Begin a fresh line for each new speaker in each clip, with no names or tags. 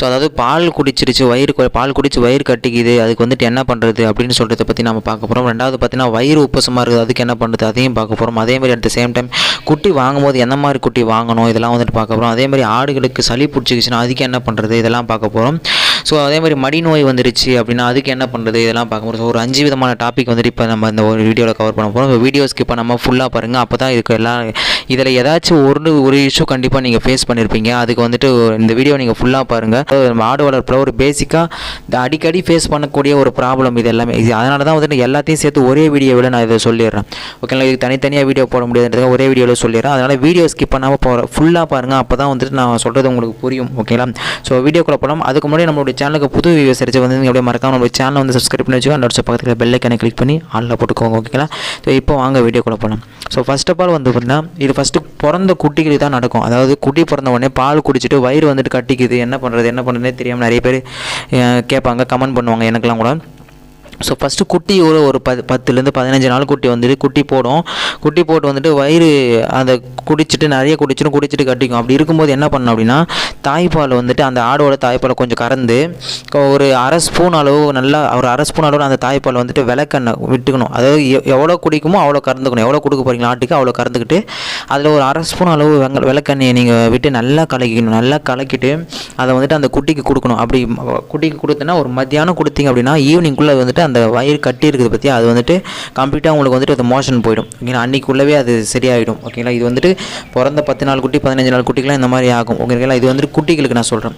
So அதாவது பால் குடிச்சிருச்சு பால் குடிச்சு வயிறு கட்டிக்குது, அதுக்கு வந்துட்டு என்ன பண்ணுறது அப்படின்னு சொல்கிறத பற்றி நம்ம பார்க்க போகிறோம். ரெண்டாவது பார்த்தீங்கன்னா வயிறு உப்பசமாக இருக்குது, அதுக்கு என்ன பண்ணுறது அதையும் பார்க்க போகிறோம். அதேமாதிரி அட் த சேம் டைம் குட்டி வாங்கும்போது எந்த மாதிரி குட்டி வாங்கணும் இதெல்லாம் வந்துட்டு பார்க்க போகிறோம். அதேமாதிரி ஆடுகளுக்கு சளி பிடிச்சிக்கிச்சுன்னா அதுக்கு என்ன பண்ணுறது இதெல்லாம் பார்க்க போகிறோம். ஸோ அதேமாதிரி மடி நோய் வந்துருச்சு அப்படின்னா அதுக்கு என்ன பண்ணுறது இதெல்லாம் பார்க்க போகிறோம். ஸோ ஒரு 5 விதமான டாபிக் வந்துட்டு இப்போ நம்ம இந்த ஒரு வீடியோவில் கவர் பண்ண போகிறோம். வீடியோ ஸ்கிப் பண்ணாமல் ஃபுல்லாக பாருங்கள், அப்போ தான் இதுக்கு எல்லாம் இதில் ஏதாச்சும் ஒரு இஷ்யூ கண்டிப்பாக நீங்கள் ஃபேஸ் பண்ணியிருப்பீங்க. அதுக்கு வந்துட்டு இந்த வீடியோ நீங்கள் ஃபுல்லாக பாருங்கள். ஆடு வளர்ப்பில் ஒரு பேசிக்காக அடிக்கடி ஃபேஸ் பண்ணக்கூடிய ஒரு ப்ராப்ளம் இது எல்லாமே. அதனால தான் வந்துட்டு எல்லாத்தையும் சேர்த்து ஒரே வீடியோவில் நான் இதை சொல்லிடுறேன். ஓகேங்களா, இதுக்கு தனித்தனியாக வீடியோ போட முடியாதுன்றதை ஒரே வீடியோவில் சொல்லிடுறேன். அதனால் வீடியோ ஸ்கிப் பண்ணாமல் ஃபுல்லாக பாருங்கள், அப்போ தான் வந்துட்டு நான் சொல்கிறது உங்களுக்கு புரியும். ஓகேங்களா, ஸோ வீடியோக்குள்ள போகலாம். அதுக்கு முன்னாடி நம்மளுடைய சேனலுக்கு புது வியூவர்ஸ் வந்து நீங்கள் அப்படியே மறக்காம நம்மளுடைய சேனலை வந்து சப்ஸ்கிரைப் பண்ணி வச்சுக்கோங்க. அந்த பக்கத்தில் பெல் ஐக்கானை கிளிக் பண்ணி ஆளில் போட்டுக்கோங்க. ஓகேங்களா, ஸோ இப்போ வாங்க வீடியோக்குள்ள போகலாம். ஸோ ஃபர்ஸ்ட் ஆஃப் ஆல் வந்து பார்த்தீங்கன்னா இது ஃபஸ்ட்டு பிறந்த குட்டிகளுக்கு தான் நடக்கும். அதாவது குட்டி பிறந்த உடனே பால் குடிச்சிட்டு வயிறு வந்துட்டு கட்டிக்குது, என்ன பண்ணுறதுனே தெரியாமல் நிறைய பேர் கேட்பாங்க, கமெண்ட் பண்ணுவாங்க எனக்கெல்லாம் கூட. ஸோ ஃபஸ்ட்டு குட்டி ஒரு 10லேருந்து 15 நாள் குட்டி வந்துட்டு குட்டி போட்டு வந்துட்டு வயிறு அதை குடிச்சிட்டு கட்டிக்கும். அப்படி இருக்கும்போது என்ன பண்ணணும் அப்படின்னா தாய்ப்பால் வந்துட்டு அந்த ஆடோட தாய்ப்பாலை கொஞ்சம் கறந்து ஒரு அரை ஸ்பூன் அளவு அந்த தாய்ப்பால் வந்துட்டு விளக்கெண்ணெய் விட்டுக்கணும். அதாவது எவ்வளோ குடிக்குமோ அவ்வளோ கறந்துக்கணும். எவ்வளோ கொடுக்க போகிறீங்களா ஆட்டுக்கு அவ்வளோ கறந்துக்கிட்டு அதில் ஒரு அரை ஸ்பூன் அளவு விளக்கெண்ணெயை நீங்கள் விட்டு நல்லா கலக்கிட்டு அதை வந்துட்டு அந்த குட்டிக்கு கொடுக்கணும். அப்படி குட்டிக்கு கொடுத்தோன்னா ஒரு மத்தியானம் கொடுத்தீங்க அப்படின்னா ஈவினிங்குள்ளே வந்துட்டு அந்த வயிறு கட்டி இருக்குது பற்றி அது வந்துட்டு கம்ப்ளீட்டாக உங்களுக்கு வந்துட்டு அது மோஷன் போயிடும். ஓகேங்களா, அன்றைக்குள்ளவே அது சரியாயிடும். ஓகேங்களா, இது வந்துட்டு பிறந்த 10 நாள் குட்டி 15 நாள் குட்டிக்கெலாம் இந்த மாதிரி ஆகும். ஓகேங்களா, இது வந்துட்டு குட்டிகளுக்கு நான் சொல்கிறேன்.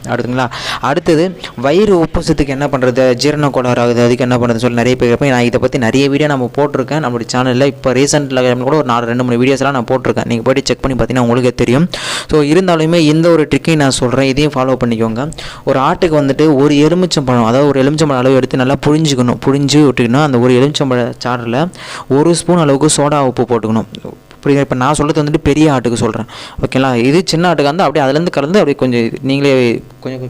அடுத்தது வயிறு உப்பசத்துக்கு என்ன பண்ணுறது, ஜீரண கோளாறு ஆகுது, அதுக்கு என்ன பண்ணுறதுன்னு சொல்லி நிறைய பேர் கேட்பேன். நான் இதை பற்றி நிறைய வீடியோ நம்ம போட்டிருக்கேன் நம்மளுடைய சேனலில். இப்போ ரீசெண்டில் கூட ஒரு 2-3 வீடியோஸ்லாம் நான் போட்டிருக்கேன். நீங்கள் போய்ட்டு செக் பண்ணி பார்த்தீங்கன்னா உங்களுக்கே தெரியும். ஸோ இருந்தாலுமே இந்த ஒரு ட்ரிக்கையும் நான் சொல்கிறேன், இதையும் ஃபாலோ பண்ணிக்கோங்க. ஒரு ஆட்டுக்கு வந்துட்டு ஒரு எலுமிச்சம்பழம், அதாவது ஒரு எலுமிச்சம்பழம் அளவு எடுத்து நல்லா புழிஞ்சு விட்டுக்கணும். அந்த ஒரு எலுமிச்சம்பழ சாறில் 1 ஸ்பூன் அளவுக்கு சோடா உப்பு போட்டுக்கணும். புரியுது? இப்போ நான் சொல்கிறது வந்துட்டு பெரிய ஆட்டுக்கு சொல்கிறேன். ஓகேங்களா, இது சின்ன ஆட்டுக்கு வந்து அப்படியே அதுலேருந்து கலந்து அப்படியே கொஞ்சம் நீங்களே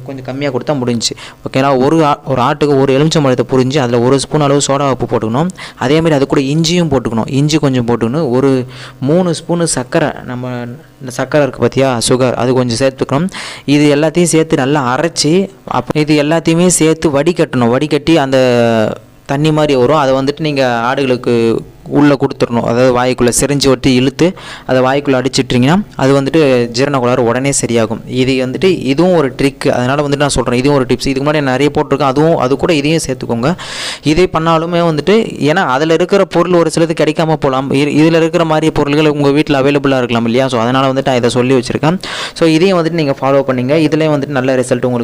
கொஞ்சம் கம்மியாக கொடுத்தா முடிஞ்சு. ஓகேங்களா, ஒரு ஆட்டுக்கு ஒரு எலுமிச்சம்பழத்தை புரிஞ்சு அதில் 1 ஸ்பூன் அளவு சோடா உப்பு போட்டுக்கணும். அதேமாதிரி அது கூட இஞ்சியும் போட்டுக்கணும். இஞ்சி கொஞ்சம் போட்டுக்கணும். ஒரு 3 ஸ்பூனு சர்க்கரை, நம்ம இந்த சர்க்கரை இருக்குது பார்த்தியா, சுகர், அது கொஞ்சம் சேர்த்துக்கணும். இது எல்லாத்தையும் சேர்த்து நல்லா அரைச்சி இது எல்லாத்தையுமே சேர்த்து வடிகட்டி அந்த தண்ணி மாதிரி வரும். அதை வந்துட்டு நீங்கள் ஆடுகளுக்கு உள்ளே கொடுத்துடணும். அதாவது வாய்க்குள்ளே சிரிஞ்சு ஒட்டி இழுத்து அதை வாய்க்குள்ளே அடிச்சிட்டிங்கன்னா அது வந்துட்டு ஜீரண கோளாறு உடனே சரியாகும். இது வந்துட்டு இதுவும் ஒரு ட்ரிக். அதனால் வந்துட்டு நான் சொல்கிறேன், இதுவும் ஒரு டிப்ஸ். இதுக்கு முன்னாடி நிறைய போட்டிருக்கேன், அது கூட இதையும் சேர்த்துக்கோங்க. இதை பண்ணாலுமே வந்துட்டு ஏன்னா அதில் இருக்கிற பொருள் ஒரு சிலது கிடைக்காம போகலாம், இதில் இருக்கிற மாதிரி பொருள்கள் உங்கள் வீட்டில் அவைலபிளாக இருக்கலாம் இல்லையா. ஸோ அதனால் வந்துட்டு நான் இதை சொல்லி வச்சுருக்கேன். ஸோ இதையும் வந்துட்டு நீங்கள் ஃபாலோ பண்ணிங்க. இதுலேயும் வந்துட்டு நல்ல ரிசல்ட் உங்களுக்கு